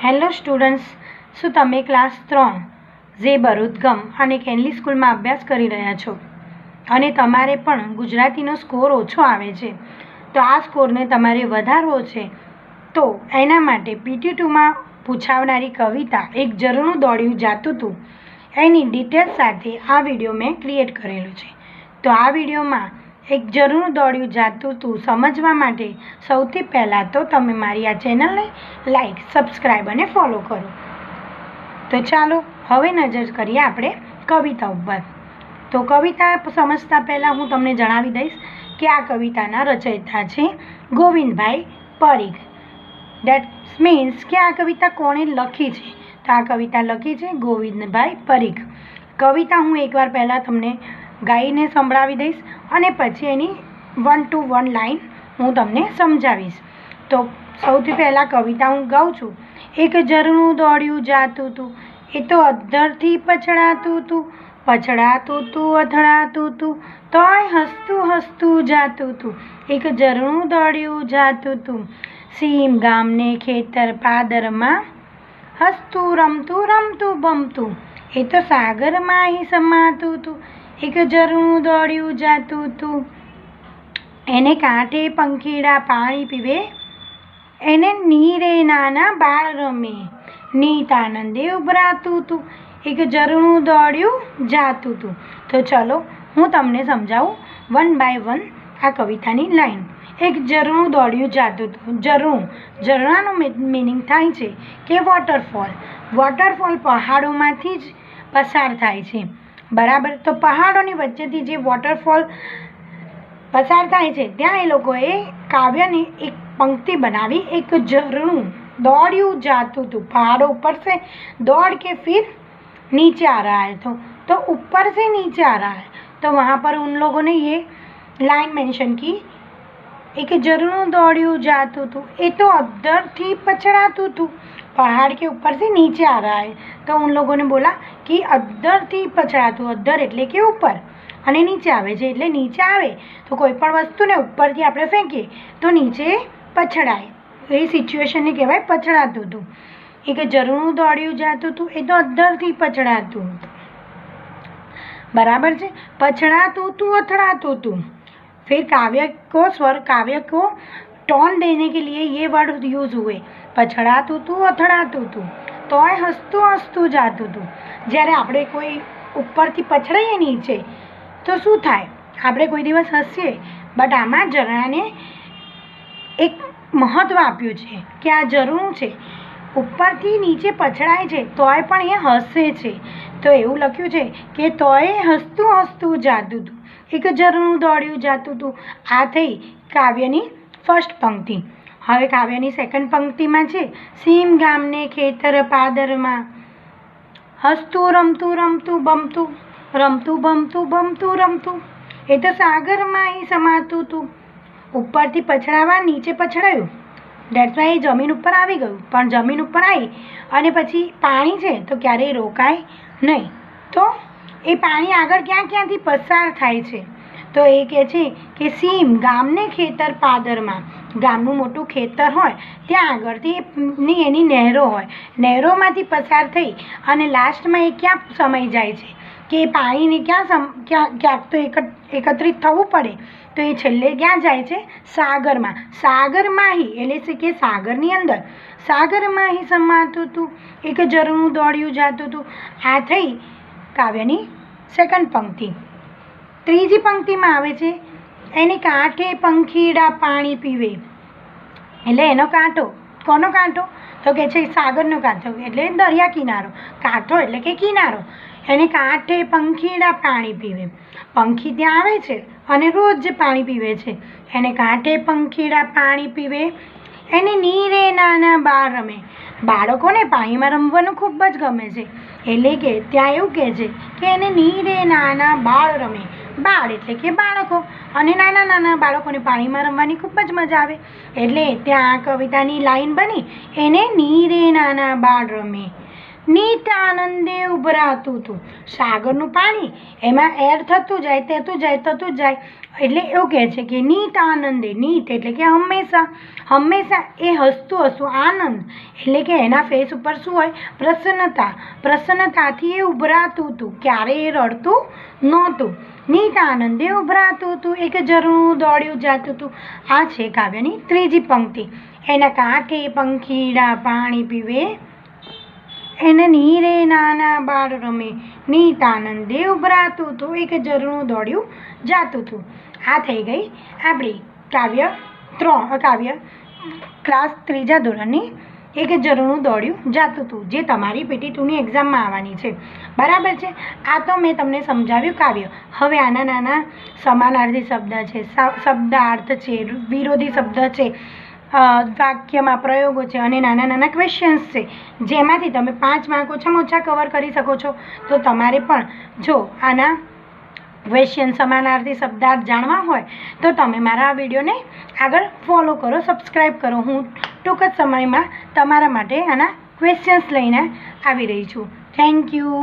Hello students, શું તમે class 3 જે બરુદગમ અને કેનલી સ્કૂલમાં અભ્યાસ કરી રહ્યા છો અને તમારે પણ ગુજરાતીનો સ્કોર ઓછો આવે છે, તો આ સ્કોરને તમારે વધારવો છે. તો એના માટે PT2માં પૂછાવનારી કવિતા એક ઝરણું દોડ્યું જાતું હતું એની ડિટેલ્સ સાથે આ વિડીયો મેં ક્રિએટ કરેલો છે. તો આ વિડીયોમાં એક ઝરણું દોડ્યું જાતું હતું સમજવા માટે સૌથી પહેલાં તો તમે મારી આ ચેનલને લાઈક, સબસ્ક્રાઈબ અને ફોલો કરો. તો ચાલો હવે નજર કરીએ આપણે કવિતા ઉપર. તો કવિતા સમજતા પહેલાં હું તમને જણાવી દઈશ કે આ કવિતાના રચયિતા છે ગોવિંદભાઈ પરીખ. દેટ મીન્સ કે આ કવિતા કોણે લખી છે? તો આ કવિતા લખી છે ગોવિંદભાઈ પરીખ. કવિતા હું એકવાર પહેલાં તમને ગાઈને સંભળાવી દઈશ અને પછી એની 1 to 1 લાઈન હું તમને સમજાવીશ. તો સૌથી પહેલાં કવિતા હું ગાઉં છું. એક ઝરણું દોડ્યું જાતું હતું, એ તો અધ્ધરથી પછડાતું હતું, પછડાતું હતું, અથડાતું હતું, તોય હસતું હસતું જાતું હતું. એક ઝરણું દોડ્યું જાતું હતું સીમ ગામને ખેતર પાદરમાં, હસતું રમતું રમતું બમતું, એ તો સાગરમાં સમાતું હતું. એક ઝરણું દોડ્યું જાતું હતું, એને કાંઠે પંખીડા પાણી પીવે, એને નીરે નાના બાળ રમે, નીત આનંદે ઉભરાતું હતું. એક ઝરણું દોડ્યું જાતું હતું. તો ચલો હું તમને સમજાવું 1 by 1 આ કવિતાની લાઈન. એક ઝરણું દોડ્યું જાતું હતું. ઝરણાનું મિનિંગ થાય છે કે વોટરફોલ. વોટરફોલ પહાડોમાંથી જ પસાર થાય છે, બરાબર. તો પહાડોની વચ્ચેથી જે વોટરફોલ પસાર થાય છે ત્યાં એ લોકોએ કાવ્યની એક पंक्ति बनावी. एक झरनू दौड़िયું जातू तू, पहाड़ों ऊपर से दौड़ के फिर नीचे आ रहा है. तो ऊपर से नीचे आ रहा है, तो वहाँ पर उन लोगों ने ये लाइन मेंशन की. एक झरनू दौड़िયું जातू तू, ये तो अद्धर थी पछड़ातू तू, पहाड़ के ऊपर से नीचे आ रहा है. तो उन लोगों ने बोला कि अद्धर थी पछड़ातू. अद्धर એટલે કે ઉપર અને નીચે આવે છે, એટલે નીચે આવે તો કોઈ પણ વસ્તુને ઉપરથી આપણે ફેંકીએ તો નીચે પછડાય. એ સિચ્યુએશનને કહેવાય પછડાતું હતું. એક ઝરણું દોડ્યું જાતું હતું, એ તો અધ્ધરથી પછડાતું હતું, बराबर છે. पछड़ाતું હતું, અથડાતું હતું. फिर काव्य को टोन देने के लिए ये वर्ड यूज हुए. पछड़ाતું હતું, અથડાતું હતું, તોય હસતું હસતું જાતું હતું. જ્યારે આપણે કોઈ ઉપરથી પછડાઈએ નીચે તો શું થાય? આપણે કોઈ દિવસ હસીએ, બટ આમાં ઝરણાને એક મહત્ત્વ આપ્યું છે કે આ ઝરણું છે, ઉપરથી નીચે પછડાય છે તોય પણ એ હસે છે. તો એવું લખ્યું છે કે તોય હસતું હસતું જાતું હતું, એક ઝરણું દોડ્યું જાતું હતું. આ થઈ કાવ્યની ફર્સ્ટ પંક્તિ. હવે કાવ્યની સેકન્ડ પંક્તિમાં છે સીમ ગામને ખેતર પાદરમાં, હસતું રમતું રમતું બમતું, રમતું બમતું બમતું રમતું, એ તો સાગરમાં સમાતું હતું. ઉપરથી પછડાવા નીચે પછડાયું, દેટ્સ વાય એ જમીન ઉપર આવી ગયું. પણ જમીન ઉપર આવી અને પછી પાણી છે તો ક્યારેય રોકાય નહીં. તો એ પાણી આગળ ક્યાંથી પસાર થાય છે? તો એ કહે છે કે સીમ ગામને ખેતર પાદરમાં, ગામનું મોટું ખેતર હોય ત્યાં આગળથી એની નહેરો હોય, નહેરોમાંથી પસાર થઈ અને લાસ્ટમાં એ ક્યાં સમાઈ જાય છે કે એ પાણીને ક્યાંક તો એકત્રિત થવું પડે, તો એ છેલ્લે ક્યાં જાય છે? સાગરમાં. સાગરમાંહી એટલે છે કે સાગરની અંદર, સાગરમાંહી સમાતું હતું, એક ઝરણું દોડ્યું જાતું હતું. આ થઈ કાવ્યની સેકન્ડ પંક્તિ. ત્રીજી પંક્તિમાં આવે છે એની કાંઠે પંખીડા પાણી પીવે. એટલે એનો કાંઠો, કોનો કાંઠો? તો કે છે સાગરનો કાંઠો એટલે દરિયા કિનારો. કાંઠો એટલે કે કિનારો. એને કાંઠે પંખીડા પાણી પીવે. પંખી ત્યાં આવે છે અને રોજ પાણી પીવે છે. એને કાંઠે પંખીડા પાણી પીવે, એને નીરે નાના બાળ રમે. બાળકોને પાણીમાં રમવાનું ખૂબ જ ગમે છે, એટલે કે ત્યાં એવું કહે છે કે એને નીરે નાના બાળ રમે. બાળ એટલે કે બાળકો, અને નાના નાના બાળકોને પાણીમાં રમવાની ખૂબ જ મજા આવે. એટલે ત્યાં કવિતાની લાઈન બની એને નીરે નાના બાળ રમે, નીત આનંદે ઉભરાતું હતું. સાગરનું પાણી એમાં એડ થતું જાય, થતું જાય, એટલે એવું કહે છે કે નીત આનંદે, નીત એટલે કે હંમેશા, હંમેશા એ હસતું હસતું, આનંદ એટલે કે એના ફેસ ઉપર શું હોય? પ્રસન્નતા, પ્રસન્નતાથી એ ઉભરાતું હતું, ક્યારેય એ રડતું નહોતું. નીત આનંદે ઉભરાતું હતું, એક ઝરણું દોડ્યું જાતું હતું. આ છે કાવ્યની ત્રીજી પંક્તિ. એના કાંઠે પંખીડા પાણી પીવે, એના નીરે નાના બાળ રમે, નીત આનંદે ઉભરાતું હતું, એક ઝરણું દોડ્યું જાતું હતું. આ થઈ ગઈ આપણી કાવ્ય ક્લાસ ત્રીજા ધોરણની એક ઝરણું દોડ્યું જાતું હતું, જે તમારી PT2ની એક્ઝામમાં આવવાની છે. બરાબર છે. આ તો મેં તમને સમજાવ્યું કાવ્ય. હવે આના નાના સમાનાર્થી શબ્દ છે, શબ્દાર્થ છે, વિરોધી શબ્દ છે, વાક્યમાં પ્રયોગો છે અને નાના નાના ક્વેશ્ચન્સ છે, જેમાંથી તમે 5 માર્ક ઓછામાં ઓછા કવર કરી શકો છો. તો તમારે પણ જો આના ક્વેશ્ચન, સમાનાર્થી, શબ્દાર્થ જાણવા હોય તો તમે મારા આ વિડીયોને આગળ ફોલો કરો, સબસ્ક્રાઈબ કરો. હું ટૂંક જ સમયમાં તમારા માટે આના ક્વેશ્ચન્સ લઈને આવી રહી છું. Thank you.